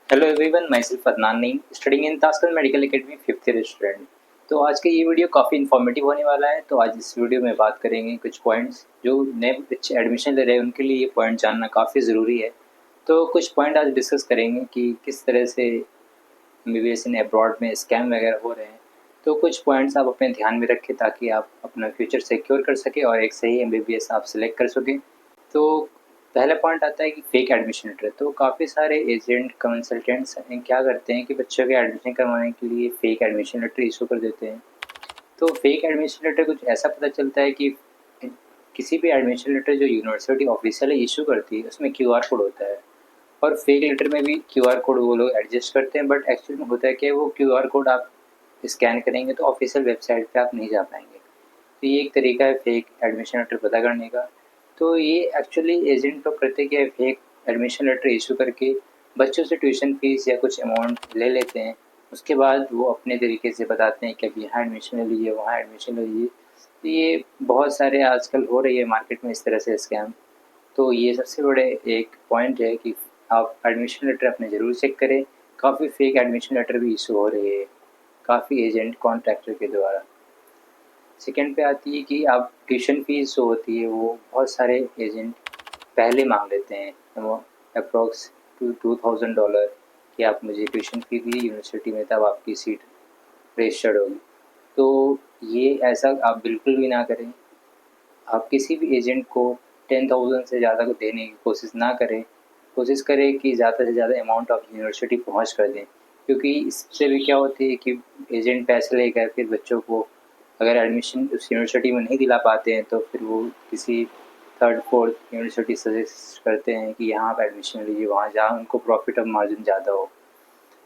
Hello everyone, my self Adnan Naeem, studying in Tashkent medical academy fifth year student. तो आज का ये वीडियो काफ़ी इन्फॉर्मेटिव होने वाला है। तो आज इस वीडियो में बात करेंगे कुछ पॉइंट्स जो नए बच्चे एडमिशन ले रहे हैं उनके लिए ये पॉइंट जानना काफ़ी ज़रूरी है। तो कुछ पॉइंट आज डिस्कस करेंगे कि किस तरह से एमबीबीएस इन अब्रॉड में स्कैम वगैरह हो रहे हैं। तो कुछ पॉइंट्स आप अपने ध्यान में रखें ताकि आप अपना फ्यूचर सिक्योर कर सकें और एक सही एमबीबीएस आप सिलेक्ट कर सकें। तो पहला पॉइंट आता है कि फेक एडमिशन लेटर। तो काफ़ी सारे एजेंट कंसल्टेंट्स क्या करते हैं कि बच्चों के एडमिशन करवाने के लिए फेक एडमिशन लेटर इशू कर देते हैं। तो फेक एडमिशन लेटर कुछ ऐसा पता चलता है कि किसी भी एडमिशन लेटर जो यूनिवर्सिटी ऑफिशियल इशू करती है उसमें क्यूआर कोड होता है, और फेक लेटर में भी क्यूआर कोड वो लोग एडजस्ट करते हैं। बट एक्चुअल में होता है कि वो क्यूआर कोड आप स्कैन करेंगे तो ऑफिशियल वेबसाइट पे आप नहीं जा पाएंगे। तो ये एक तरीका है फेक एडमिशन लेटर पता करने का। तो ये एक्चुअली एजेंट लोग करते क्या है, फेक एडमिशन लेटर इशू करके बच्चों से ट्यूशन फीस या कुछ अमाउंट ले लेते हैं। उसके बाद वो अपने तरीके से बताते हैं कि अब यहाँ एडमिशन ले लीजिए, वहाँ एडमिशन ले लीजिए। तो ये बहुत सारे आजकल हो रही है मार्केट में इस तरह से स्कैम। तो ये सबसे बड़े एक पॉइंट है कि आप एडमिशन लेटर अपने ज़रूर चेक करें। काफ़ी फेक एडमिशन लेटर भी इशू हो रही है काफ़ी एजेंट कॉन्ट्रैक्टर के द्वारा। सेकंड पे आती है कि आप ट्यूशन फीस जो होती है वो बहुत सारे एजेंट पहले मांग लेते हैं, वो अप्रॉक्स $2000 कि आप मुझे ट्यूशन फी दीजिए यूनिवर्सिटी में, तब आपकी सीट रजिस्टर्ड होगी। तो ये ऐसा आप बिल्कुल भी ना करें। आप किसी भी एजेंट को 10,000 से ज़्यादा को देने की कोशिश ना करें। कोशिश करें कि ज़्यादा से ज़्यादा अमाउंट आप यूनिवर्सिटी पहुँच कर दें, क्योंकि इससे भी क्या होती है कि एजेंट पैसे लेकर फिर बच्चों को अगर एडमिशन उस यूनिवर्सिटी में नहीं दिला पाते हैं तो फिर वो किसी थर्ड फोर्थ यूनिवर्सिटी सजेस्ट करते हैं कि यहाँ आप एडमिशन लीजिए, वहाँ जहाँ उनको प्रॉफिट ऑफ मार्जिन ज़्यादा हो।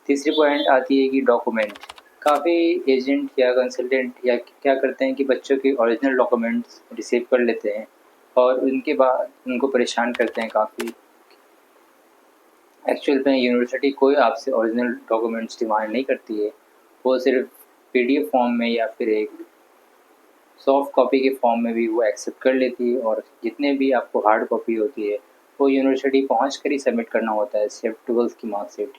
तीसरी पॉइंट आती है कि डॉक्यूमेंट। काफ़ी एजेंट या कंसल्टेंट या क्या करते हैं कि बच्चों के ओरिजिनल डॉक्यूमेंट्स रिसीव कर लेते हैं और उनके बाद उनको परेशान करते हैं काफ़ी। एक्चुअल में यूनिवर्सिटी कोई आपसे ओरिजिनल डॉक्यूमेंट्स डिमांड नहीं करती है। वो सिर्फ पीडीएफ फॉर्म में या फिर एक सॉफ्ट कॉपी के फॉर्म में भी वो एक्सेप्ट कर लेती है, और जितने भी आपको हार्ड कॉपी होती है वो यूनिवर्सिटी पहुँच कर ही सबमिट करना होता है, सिर्फ 12th की मार्कशीट।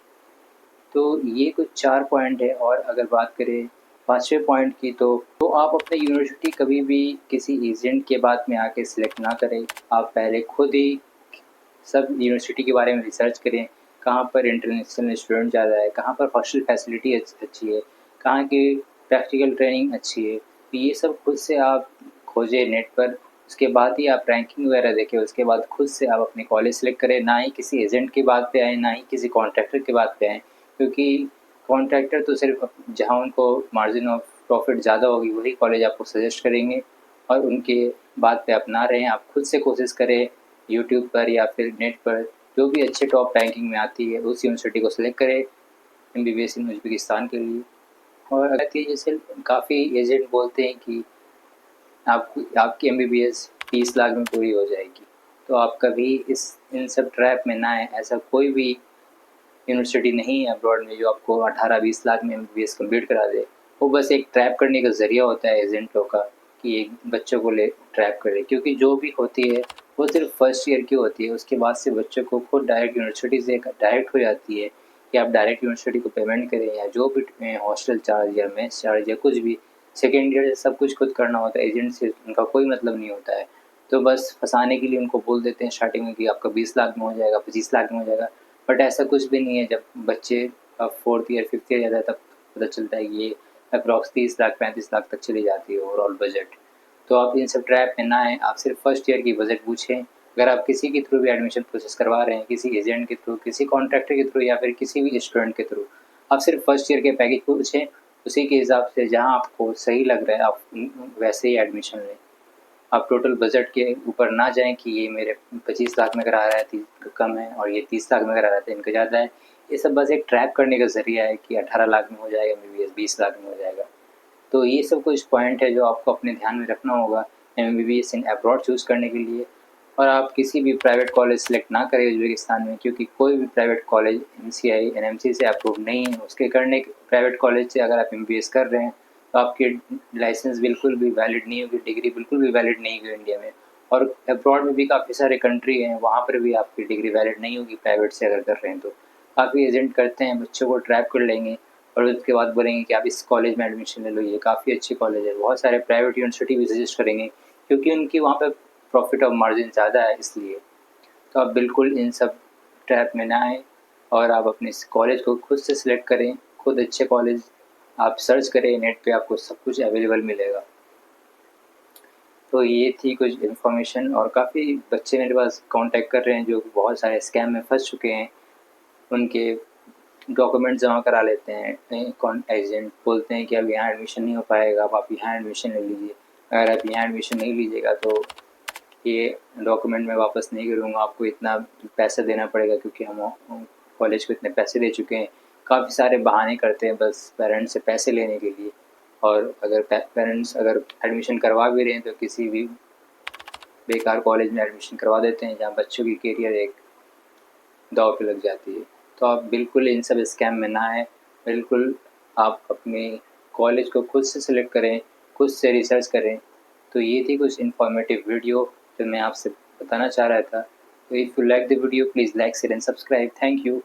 तो ये कुछ 4 पॉइंट है। और अगर बात करें 5वें पॉइंट की, तो आप अपने यूनिवर्सिटी कभी भी किसी एजेंट के बात में आके सिलेक्ट ना करें। आप पहले खुद ही सब यूनिवर्सिटी के बारे में रिसर्च करें, कहाँ पर इंटरनेशनल स्टूडेंट ज़्यादा है, कहाँ पर हॉस्टल फैसिलिटी अच्छी है, कहाँ की प्रैक्टिकल ट्रेनिंग अच्छी है। तो ये सब खुद से आप खोजें नेट पर। उसके बाद ही आप रैंकिंग वगैरह देखें। उसके बाद खुद से आप अपने कॉलेज सेलेक्ट करें, ना ही किसी एजेंट की बात पे आएँ, ना ही किसी कॉन्ट्रैक्टर की बात पे आएँ। क्योंकि कॉन्ट्रैक्टर तो सिर्फ जहाँ उनको मार्जिन ऑफ प्रॉफिट ज़्यादा होगी वही कॉलेज आपको सजेस्ट करेंगे, और उनके बात पे आप ना रहें। आप खुद से कोशिश करें यूट्यूब पर या फिर नेट पर, जो भी अच्छे टॉप रैंकिंग में आती है उस यूनिवर्सिटी को सेलेक्ट करें एमबीबीएस इन उज़्बेकिस्तान के लिए। और अगर ये जैसे काफ़ी एजेंट बोलते हैं कि आपकी एमबीबीएस 30 लाख में पूरी हो जाएगी, तो आप कभी इन सब ट्रैप में ना आए। ऐसा कोई भी यूनिवर्सिटी नहीं है अब्रॉड में जो आपको 18-20 लाख में एमबीबीएस कंप्लीट करा दे। वो बस एक ट्रैप करने का ज़रिया होता है एजेंट लोग का, कि एक बच्चों को ले ट्रैप करे। क्योंकि जो भी होती है वो सिर्फ फर्स्ट ईयर की होती है। उसके बाद से बच्चों को खुद डायरेक्ट यूनिवर्सिटी से डायरेक्ट हो जाती है कि आप डायरेक्ट यूनिवर्सिटी को पेमेंट करें, या जो भी हॉस्टल चार्ज या मेस चार्ज या कुछ भी सेकेंड ईयर से सब कुछ खुद करना होता है। एजेंट से उनका कोई मतलब नहीं होता है। तो बस फंसाने के लिए उनको बोल देते हैं स्टार्टिंग में कि आपका 20 लाख में हो जाएगा, 25 लाख में हो जाएगा। बट ऐसा कुछ भी नहीं है। जब बच्चे फोर्थ ईयर फिफ्थ ईयर जाता है तब पता चलता है कि ये अप्रॉक्स 30 लाख 35 लाख तक चली जाती है ओवरऑल बजट। तो आप इन सब ट्रैप में ना आएँ। आप सिर्फ फर्स्ट ईयर की बजट पूछें। अगर आप किसी के थ्रू भी एडमिशन प्रोसेस करवा रहे हैं, किसी एजेंट के थ्रू, किसी कॉन्ट्रैक्टर के थ्रू या फिर किसी भी स्टूडेंट के थ्रू, आप सिर्फ फर्स्ट ईयर के पैकेज पूछें। उसी के हिसाब से जहाँ आपको सही लग रहा है आप वैसे ही एडमिशन लें। आप टोटल बजट के ऊपर ना जाएँ कि ये मेरे 25 लाख में करा रहा है, कम है, और ये 30 लाख में करा रहा है तो इनका ज़्यादा है। ये सब बस एक ट्रैप करने का ज़रिया है कि 18 लाख में हो जाएगा एमबीबीएस, 20 लाख में हो जाएगा। तो ये सब कुछ पॉइंट है जो आपको अपने ध्यान में रखना होगा एमबीबीएस इन अब्रॉड चूज़ करने के लिए। और आप किसी भी प्राइवेट कॉलेज सेलेक्ट ना करें उज़्बेकिस्तान में, क्योंकि कोई भी प्राइवेट कॉलेज एमसीआई एनएमसी से अप्रूव नहीं है। उसके करने प्राइवेट कॉलेज से अगर आप एमबीबीएस कर रहे हैं तो आपकी लाइसेंस बिल्कुल भी वैलिड नहीं होगी, डिग्री बिल्कुल भी वैलिड नहीं होगी इंडिया में। और अब्रॉड में भी काफ़ी सारे कंट्री हैं, वहाँ पर भी आपकी डिग्री वैलिड नहीं होगी प्राइवेट से अगर कर रहे हैं तो। काफ़ी एजेंट करते हैं, बच्चों को ट्रैप कर लेंगे और उसके बाद बोलेंगे कि आप इस कॉलेज में एडमिशन ले लो, ये काफ़ी अच्छी कॉलेज है। बहुत सारे प्राइवेट यूनिवर्सिटी भी सजेस्ट करेंगे क्योंकि उनकी वहाँ पे प्रॉफिट ऑफ मार्जिन ज़्यादा है इसलिए। तो आप बिल्कुल इन सब ट्रैप में ना आएँ और आप अपने इस कॉलेज को खुद से सिलेक्ट करें, खुद अच्छे कॉलेज आप सर्च करें, नेट पे आपको सब कुछ अवेलेबल मिलेगा। तो ये थी कुछ इन्फॉर्मेशन और काफ़ी बच्चे मेरे पास कॉन्टैक्ट कर रहे हैं जो बहुत सारे स्कैम में फँस चुके हैं। उनके डॉक्यूमेंट जमा करा लेते हैं, कौन एजेंट बोलते हैं कि अब यहाँ एडमिशन नहीं हो पाएगा, अब आप यहाँ एडमिशन ले लीजिए। अगर आप यहाँ एडमिशन नहीं लीजिएगा तो ये डॉक्यूमेंट मैं वापस नहीं करूँगा, आपको इतना पैसा देना पड़ेगा क्योंकि हम कॉलेज को इतने पैसे दे चुके हैं। काफ़ी सारे बहाने करते हैं बस पेरेंट्स से पैसे लेने के लिए। और अगर पेरेंट्स अगर एडमिशन करवा भी रहे हैं तो किसी भी बेकार कॉलेज में एडमिशन करवा देते हैं जहाँ बच्चों की करियर एक दांव पे लग जाती है। तो आप बिल्कुल इन सब स्कैम में ना आएँ, बिल्कुल आप अपने कॉलेज को खुद से सिलेक्ट करें, खुद से रिसर्च करें। तो ये थी कुछ इन्फॉर्मेटिव वीडियो जो मैं आपसे बताना चाह रहा था। तो if you like the video please like share and subscribe. Thank you.